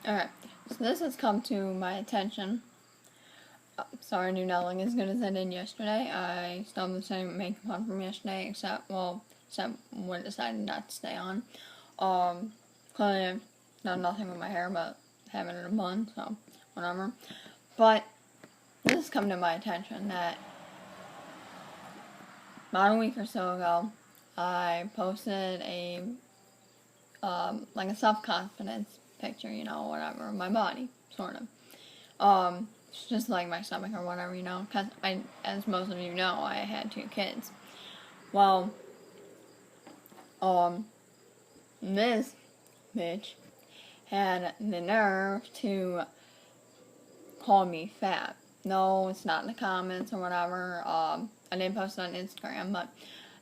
Alright, so this has come to my attention. Sorry, I knew nothing as good as I did yesterday. I still have the same makeup on from yesterday, except when I decided not to stay on. Clearly I've done nothing with my hair but having it in a bun, so whatever. But this has come to my attention that about a week or so ago, I posted a like a self-confidence picture, whatever, of my body, sort of. It's just like my stomach or whatever, because as most of you know, I had 2 kids. Well, this bitch had the nerve to call me fat. No, it's not in the comments or whatever. I didn't post it on Instagram, but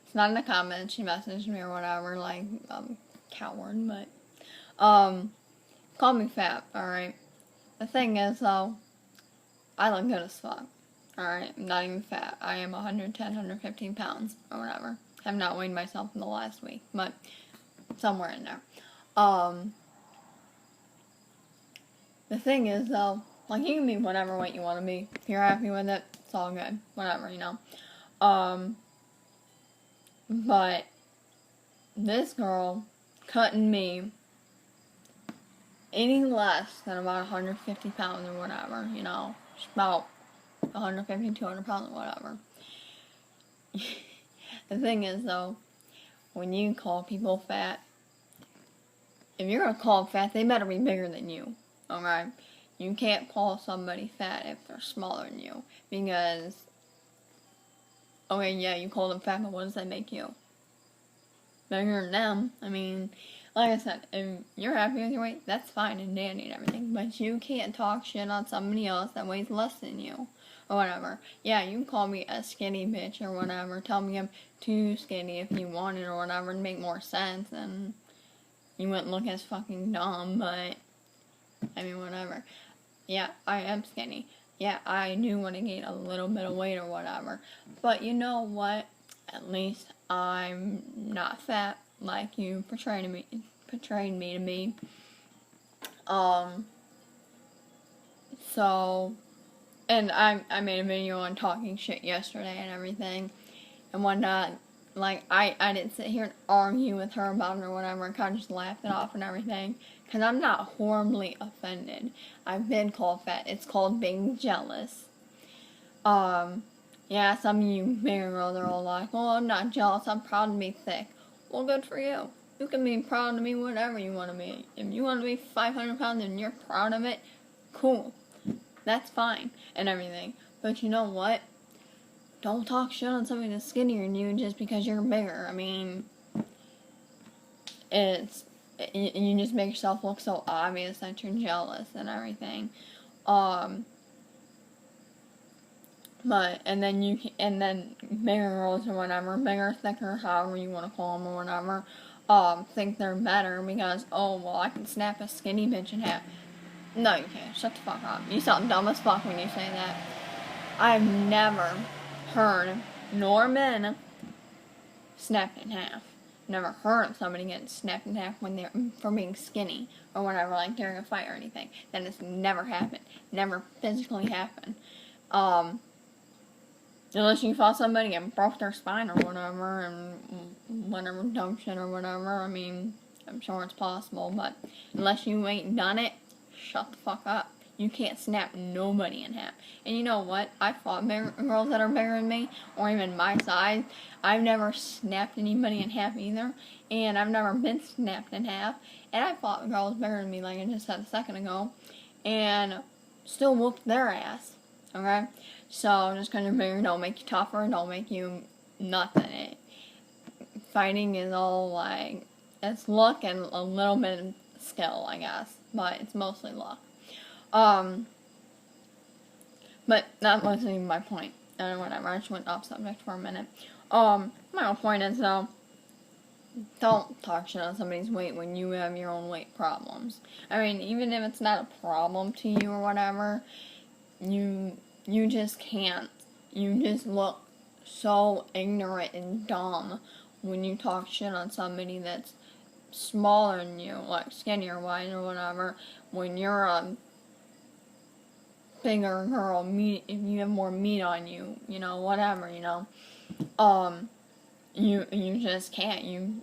it's not in the comments. She messaged me or whatever, like, coward, but, call me fat, alright? The thing is, though, I look good as fuck, alright? I'm not even fat. I am 110, 115 pounds, or whatever. I have not weighed myself in the last week, but somewhere in there. The thing is, though, like, you can be whatever weight you want to be. If you're happy with it, it's all good. Whatever, But this girl couldn't me any less than about 150 pounds or whatever, She's about 150, 200 pounds or whatever. The thing is, though, when you call people fat, if you're gonna call them fat, they better be bigger than you, alright? You can't call somebody fat if they're smaller than you, because, okay, yeah, you call them fat, but what does that make you? Bigger than them. I mean, like I said, if you're happy with your weight, that's fine and dandy and everything, but you can't talk shit on somebody else that weighs less than you, or whatever. Yeah, you can call me a skinny bitch or whatever, tell me I'm too skinny if you want it or whatever, and make more sense, and you wouldn't look as fucking dumb, but, I mean, whatever. Yeah, I am skinny. Yeah, I do want to gain a little bit of weight or whatever, but you know what? At least I'm not fat like you portrayed me to be. So, and I made a video on talking shit yesterday and everything and whatnot. Like, I didn't sit here and argue with her about it or whatever. I kind of just laughed it off and everything. Because I'm not horribly offended. I've been called fat. It's called being jealous. Yeah, some of you bigger girls are all like, oh, I'm not jealous. I'm proud to be thick. Well, good for you. You can be proud to be whatever you want to be. If you want to be 500 pounds and you're proud of it, cool. That's fine and everything. But you know what? Don't talk shit on somebody that's skinnier than you just because you're bigger. I mean, you just make yourself look so obvious that you're jealous and everything. But, and then bigger girls or whatever, bigger, thicker, however you want to call them or whatever, think they're better because, oh, well, I can snap a skinny bitch in half. No, you can't. Shut the fuck up. You sound dumb as fuck when you say that. I've never heard, nor been, snapped in half. Never heard of somebody getting snapped in half for being skinny or whatever, like during a fight or anything. That has never happened. Never physically happened. Unless you fought somebody and broke their spine or whatever, and whatever dumb shit or whatever. I mean, I'm sure it's possible, but unless you ain't done it, shut the fuck up. You can't snap nobody in half. And you know what? I fought girls that are bigger than me, or even my size. I've never snapped anybody in half either, and I've never been snapped in half. And I fought girls bigger than me, like I just said a second ago, and still whooped their ass. Okay? So, just because you're bigger don't make you tougher, don't make you nothing. Fighting is all, like, it's luck and a little bit of skill, I guess. But it's mostly luck. But that wasn't even my point. Whatever, I just went off subject for a minute. My whole point is, though, don't talk shit on somebody's weight when you have your own weight problems. I mean, even if it's not a problem to you or whatever, you just can't. You just look so ignorant and dumb when you talk shit on somebody that's smaller than you, like skinnier wise or whatever, when you're a bigger girl, meat, if you have more meat on you, you know, whatever, you know, you just can't, you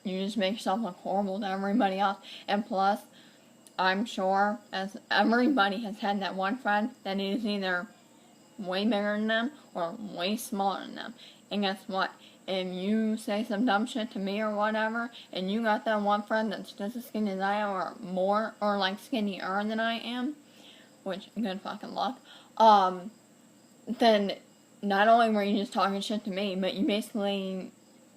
just make yourself look horrible to everybody else. And plus, I'm sure, as everybody has had that one friend that is either way bigger than them or way smaller than them. And guess what? If you say some dumb shit to me or whatever, and you got that one friend that's just as skinny as I am, or more, or like skinnier than I am, which, good fucking luck, then not only were you just talking shit to me, but you basically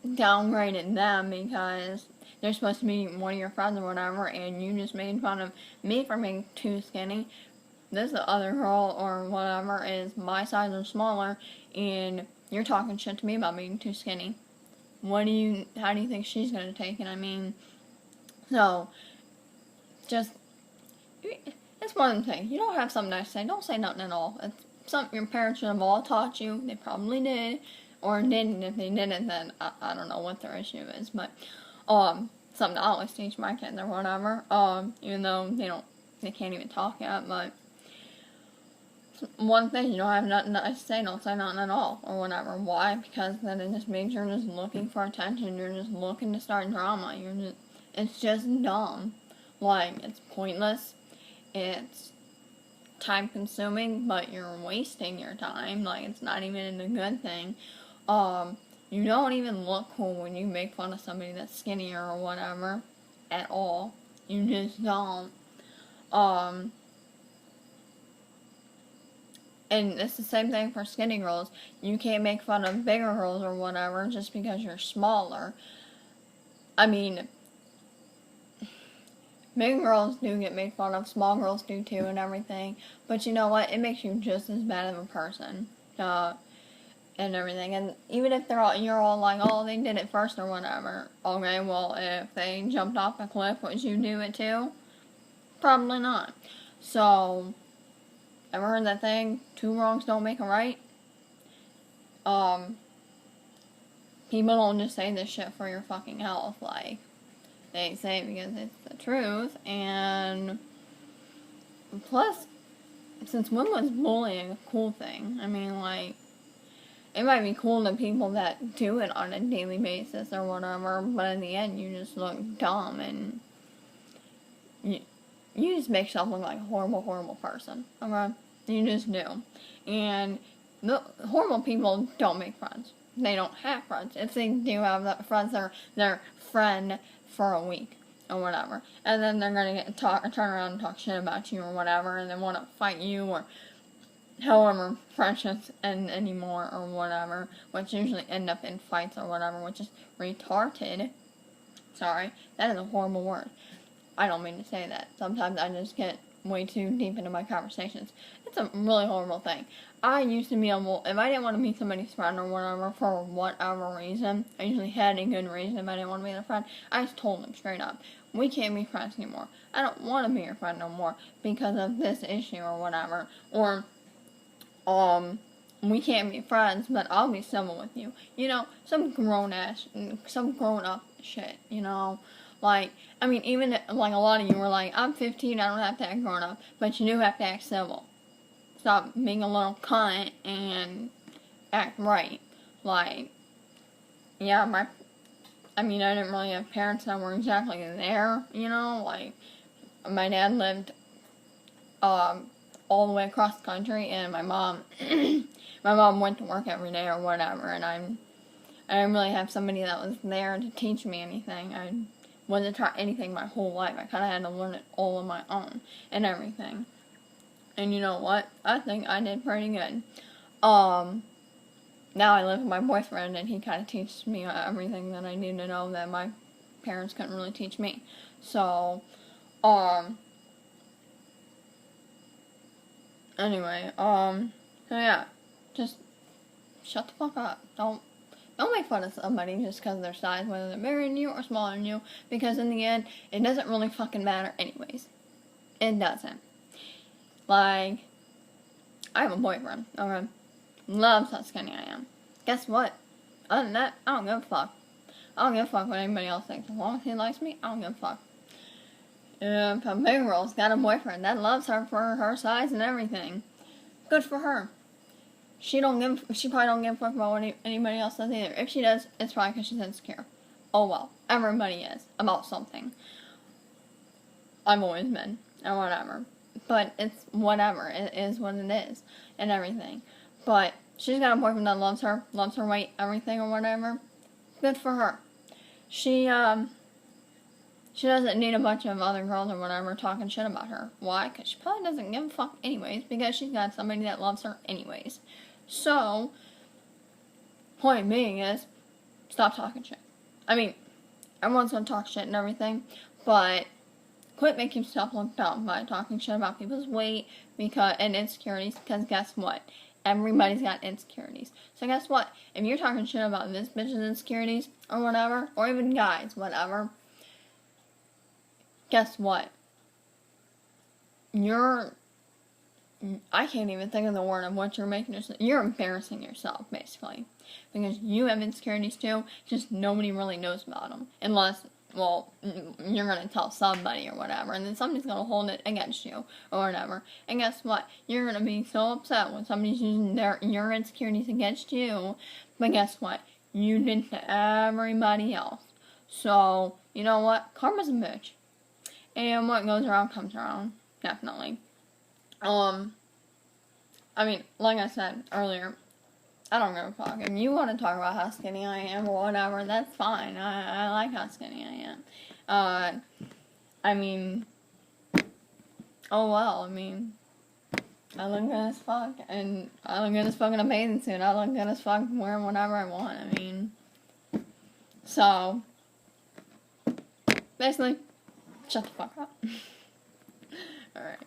downgraded them because they're supposed to be one of your friends or whatever, and you just made fun of me for being too skinny. This other girl or whatever is my size or smaller, and you're talking shit to me about being too skinny. How do you think she's gonna take it? I mean, so, just, it's one of the things. You don't have something nice to say, don't say nothing at all. It's something your parents should have all taught you. They probably did, or didn't. If they didn't, then I don't know what their issue is, but, something I always teach my kids or whatever, even though they can't even talk yet, but one thing, you don't have nothing nice to say, don't say nothing at all, or whatever. Why? Because then it just means you're just looking for attention, you're just looking to start drama, it's just dumb. Like, it's pointless, it's time consuming, but you're wasting your time, like, it's not even a good thing. You don't even look cool when you make fun of somebody that's skinnier or whatever, at all. You just don't. And it's the same thing for skinny girls. You can't make fun of bigger girls or whatever just because you're smaller. I mean, big girls do get made fun of, small girls do too and everything. But you know what? It makes you just as bad of a person. And everything. And even if you're all like, oh, they did it first or whatever. Okay, well, if they jumped off a cliff, would you do it too? Probably not. So, ever heard that thing, 2 wrongs don't make a right? People don't just say this shit for your fucking health, like, they say it because it's the truth, and plus, since when was bullying a cool thing? I mean, like, it might be cool to people that do it on a daily basis or whatever, but in the end, you just look dumb, and you just make yourself look like a horrible, horrible person, okay? You just do. And the horrible people don't make friends. They don't have friends. If they do have friends, they're their friend for a week or whatever. And then they're gonna turn around and talk shit about you or whatever, and then want to fight you or however friendships end anymore or whatever, which usually end up in fights or whatever, which is retarded. Sorry, that is a horrible word. I don't mean to say that. Sometimes I just get way too deep into my conversations. It's a really horrible thing. I used to be able, if I didn't want to be somebody's friend or whatever, for whatever reason, I usually had a good reason if I didn't want to be their friend, I just told them straight up, we can't be friends anymore. I don't want to be your friend no more because of this issue or whatever. Or, we can't be friends, but I'll be civil with you. You know, some grown up shit, you know. Like, I mean, even, like, a lot of you were like, I'm 15, I don't have to act grown up, but you do have to act civil. Stop being a little cunt and act right. Like, yeah, I didn't really have parents that were exactly there, you know, like, my dad lived, all the way across the country, and my mom went to work every day or whatever, and I didn't really have somebody that was there to teach me anything. I wasn't taught anything my whole life. I kind of had to learn it all on my own and everything. And you know what? I think I did pretty good. Now I live with my boyfriend, and he kind of teaches me everything that I need to know that my parents couldn't really teach me. So, anyway, so yeah, just shut the fuck up. Don't make fun of somebody just because of their size, whether they're bigger than you or smaller than you, because in the end, it doesn't really fucking matter anyways. It doesn't. Like, I have a boyfriend, okay? Loves how skinny I am. Guess what? Other than that, I don't give a fuck. I don't give a fuck what anybody else thinks. As long as he likes me, I don't give a fuck. If a big girl's got a boyfriend that loves her for her size and everything, good for her. She probably don't give a fuck about what anybody else does either. If she does, it's probably because she's insecure. Oh well, everybody is about something. I've always been, and whatever. But it's whatever. It is what it is, and everything. But she's got a boyfriend that loves her weight, everything, or whatever. Good for her. She doesn't need a bunch of other girls or whatever talking shit about her. Why? Because she probably doesn't give a fuck anyways, because she's got somebody that loves her anyways. So, point being is, stop talking shit. I mean, everyone's gonna talk shit and everything, but quit making yourself look dumb by talking shit about people's weight and insecurities, because guess what? Everybody's got insecurities. So guess what? If you're talking shit about this bitch's insecurities, or whatever, or even guys, whatever, guess what? I can't even think of the word of what you're making yourself. You're embarrassing yourself, basically. Because you have insecurities too, just nobody really knows about them. Unless, well, you're going to tell somebody or whatever, and then somebody's going to hold it against you, or whatever. And guess what? You're going to be so upset when somebody's using your insecurities against you, but guess what? You did to everybody else. So, you know what? Karma's a bitch. And what goes around comes around. Definitely. I mean, like I said earlier, I don't give a fuck. If you want to talk about how skinny I am or whatever, that's fine. I like how skinny I am. I mean, oh well, I mean, I look good as fuck, and I look good as fuck in a bathing suit. I look good as fuck wearing whatever I want. I mean, so, basically, shut the fuck up. Alright.